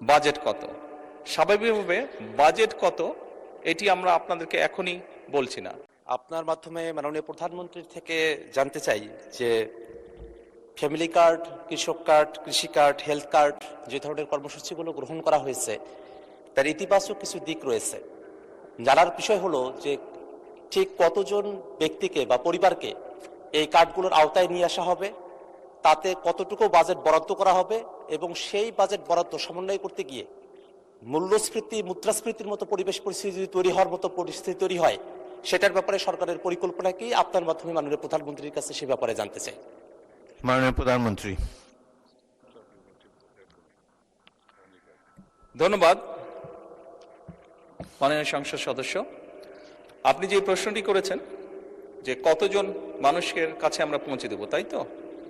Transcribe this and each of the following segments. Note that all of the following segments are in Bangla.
বাজেট কত? স্বাভাবিকভাবে বাজেট কত এটি আমরা আপনাদেরকে এখনই বলছি না। আপনার মাধ্যমে মাননীয় প্রধানমন্ত্রীর থেকে জানতে চাই যে ফ্যামিলি কার্ড, কৃষক কার্ড, কৃষি কার্ড, হেলথ কার্ড যে ধরনের কর্মসূচিগুলো গ্রহণ করা হয়েছে তার ইতিবাচক কিছু দিক রয়েছে। জানার বিষয় হলো যে ঠিক কতজন ব্যক্তিকে বা পরিবারকে এই কার্ডগুলোর আওতায় নিয়ে আসা হবে, তাতে কতটুকু বাজেট বরাদ্দ করা হবে এবং সেই বাজেট বরাদ্দ সমন্বয় করতে গিয়ে মূল্যস্ফীতি, মুদ্রাস্ফীতির মতো পরিবেশ পরিস্থিতি তৈরি হওয়ার মতো পরিস্থিতি তৈরি হয়, সেটার ব্যাপারে সরকারের পরিকল্পনা কি? আপনার মাধ্যমে মাননীয় প্রধানমন্ত্রীর কাছে সে ব্যাপারে জানতে চাই। মাননীয় প্রধানমন্ত্রী। ধন্যবাদ মাননীয় সংসদ সদস্য। আপনি যে প্রশ্নটি করেছেন যে কতজন মানুষের কাছে আমরা পৌঁছে দেব, তাই তো,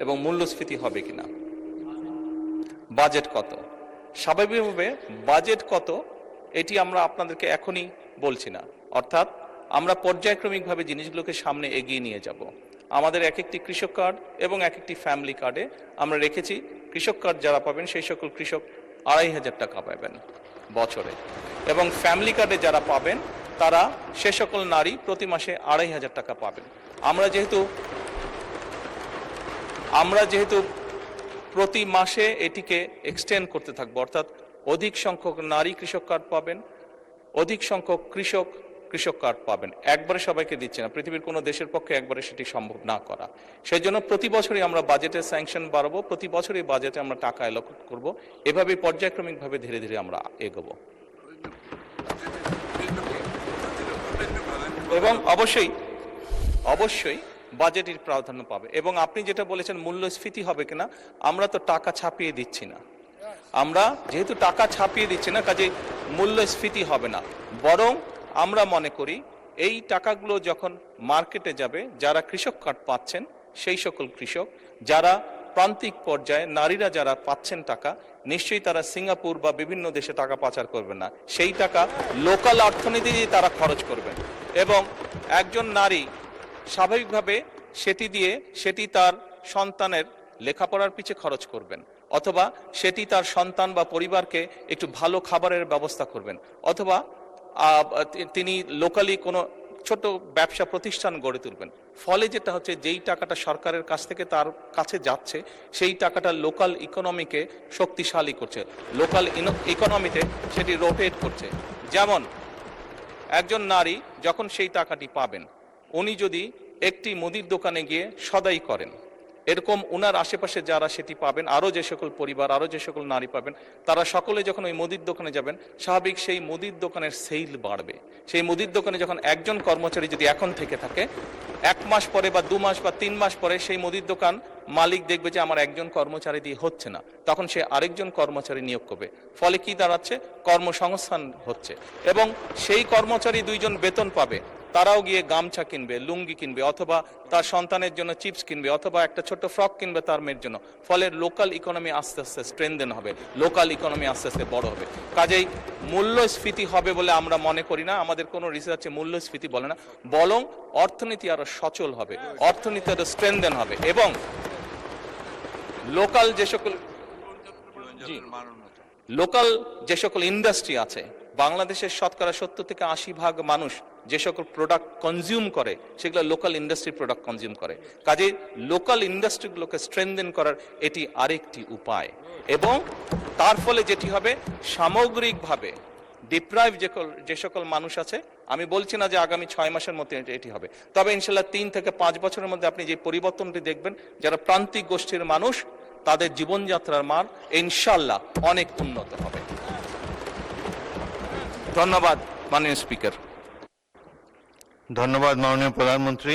এবং মূল্যস্ফীতি হবে কিনা, বাজেট কত? স্বাভাবিকভাবে বাজেট কত এটি আমরা আপনাদেরকে এখনই বলছি না। অর্থাৎ আমরা পর্যায়ক্রমিকভাবে জিনিসগুলোকে সামনে এগিয়ে নিয়ে যাব। আমাদের এক একটি কৃষক কার্ড এবং এক একটি ফ্যামিলি কার্ডে আমরা রেখেছি কৃষক কার্ড যারা পাবেন সেই সকল কৃষক 2,500 টাকা পাবেন বছরে, এবং ফ্যামিলি কার্ডে যারা পাবেন তারা সে সকল নারী প্রতি মাসে 2,500 টাকা পাবেন। আমরা যেহেতু প্রতি মাসে এটিকে এক্সটেন্ড করতে থাকবো, অর্থাৎ অধিক সংখ্যক নারী কৃষক কার্ড পাবেন, অধিক সংখ্যক কৃষক কার্ড পাবেন। একবারে সবাইকে দিচ্ছে না, পৃথিবীর কোনো দেশের পক্ষে একবারে সেটি সম্ভব না করা। সেই জন্য প্রতি বছরই আমরা বাজেটের স্যাংশন বাড়াবো, প্রতি বছরই বাজেটে আমরা টাকা অ্যালোকেট করব। এভাবে পর্যায়ক্রমিকভাবে ধীরে ধীরে আমরা এগোবো। এবং অবশ্যই বাজেটের প্রাধান্য পাবে। এবং আপনি যেটা বলেছেন মূল্যস্ফীতি হবে কিনা, আমরা তো টাকা ছাপিয়ে দিচ্ছি না। আমরা যেহেতু টাকা ছাপিয়ে দিচ্ছি না, কাজে মূল্যস্ফীতি হবে না। বরং আমরা মনে করি এই টাকাগুলো যখন মার্কেটে যাবে, যারা কৃষক কার্ড পাচ্ছেন সেই সকল কৃষক, যারা প্রান্তিক পর্যায়ে নারীরা যারা পাচ্ছেন টাকা, নিশ্চয়ই তারা সিঙ্গাপুর বা বিভিন্ন দেশে টাকা পাচার করবেন না। সেই টাকা লোকাল অর্থনীতি দিয়ে তারা খরচ করবেন, এবং একজন নারী স্বাভাবিকভাবে সেটি তার সন্তানের লেখাপড়ার পিছে খরচ করবেন, অথবা সেটি তার সন্তান বা পরিবারকে একটু ভালো খাবারের ব্যবস্থা করবেন, অথবা তিনি লোকালি কোনো ছোট ব্যবসা প্রতিষ্ঠান গড়ে তুলবেন। ফলে যেটা হচ্ছে, যেই টাকাটা সরকারের কাছ থেকে তার কাছে যাচ্ছে সেই টাকাটা লোকাল ইকোনমিকে শক্তিশালী করছে, লোকাল ইকোনমিতে সেটি রোটেট করছে। যেমন একজন নারী যখন সেই টাকাটি পাবেন, উনি যদি একটি মুদির দোকানে গিয়ে সদাই করেন, এরকম উনার আশেপাশে যারা সেটি পাবেন, আরও যে সকল পরিবার, আরও যে সকল নারী পাবেন, তারা সকলে যখন ওই মুদির দোকানে যাবেন, স্বাভাবিক সেই মুদির দোকানের সেল বাড়বে। সেই মুদির দোকানে যখন একজন কর্মচারী যদি এখন থেকে থাকে, 1 মাস পরে বা 2 মাস বা 3 মাস পরে সেই মুদির দোকান মালিক দেখবে যে আমার একজন কর্মচারী দিয়ে হচ্ছে না, তখন সে আরেকজন কর্মচারী নিয়োগ করবে। ফলে কি দাঁড়াচ্ছে, কর্মসংস্থান হচ্ছে, এবং সেই কর্মচারী 2 জন বেতন পাবে, তারাও গিয়ে গামছা কিনবে, লুঙ্গি কিনবে, অথবা তার সন্তানের জন্য চিপস কিনবে, অথবা একটা ছোট্ট ফ্রক কিনবে তার মেয়ের জন্য। ফলে লোকাল ইকোনমি আস্তে আস্তে স্ট্রেনদেন হবে, লোকাল ইকোনমি আস্তে আস্তে বড় হবে। কাজেই মূল্যস্ফীতি হবে বলে আমরা মনে করি না, আমাদের কোনো রিসার্চে মূল্যস্ফীতি বলে না, বরং অর্থনীতি আরো সচল হবে, অর্থনীতি আরো স্ট্রেনদেন হবে, এবং লোকাল যে সকল ইন্ডাস্ট্রি আছে, বাংলাদেশের শতকরা 70 থেকে 80% মানুষ যে সকল প্রোডাক্ট কনজিউম করে সেগুলো লোকাল ইন্ডাস্ট্রি প্রোডাক্ট কনজিউম করে। কাজে লোকাল ইন্ডাস্ট্রিগুলোকে স্ট্রেনদেন করার এটি আরেকটি উপায়, এবং তার ফলে যেটি হবে, সামগ্রিকভাবে ডিপ্রাইভ যে সকল মানুষ আছে, আমি বলছি না যে আগামী 6 মাসের মধ্যে এটি হবে, তবে ইনশাল্লাহ 3 থেকে 5 বছরের মধ্যে আপনি যে পরিবর্তনটি দেখবেন, যারা প্রান্তিক গোষ্ঠীর মানুষ, তাদের জীবনযাত্রার মান ইনশাল্লাহ অনেক উন্নত হবে। ধন্যবাদ মাননীয় স্পিকার। ধন্যবাদ মাননীয় প্রধানমন্ত্রী।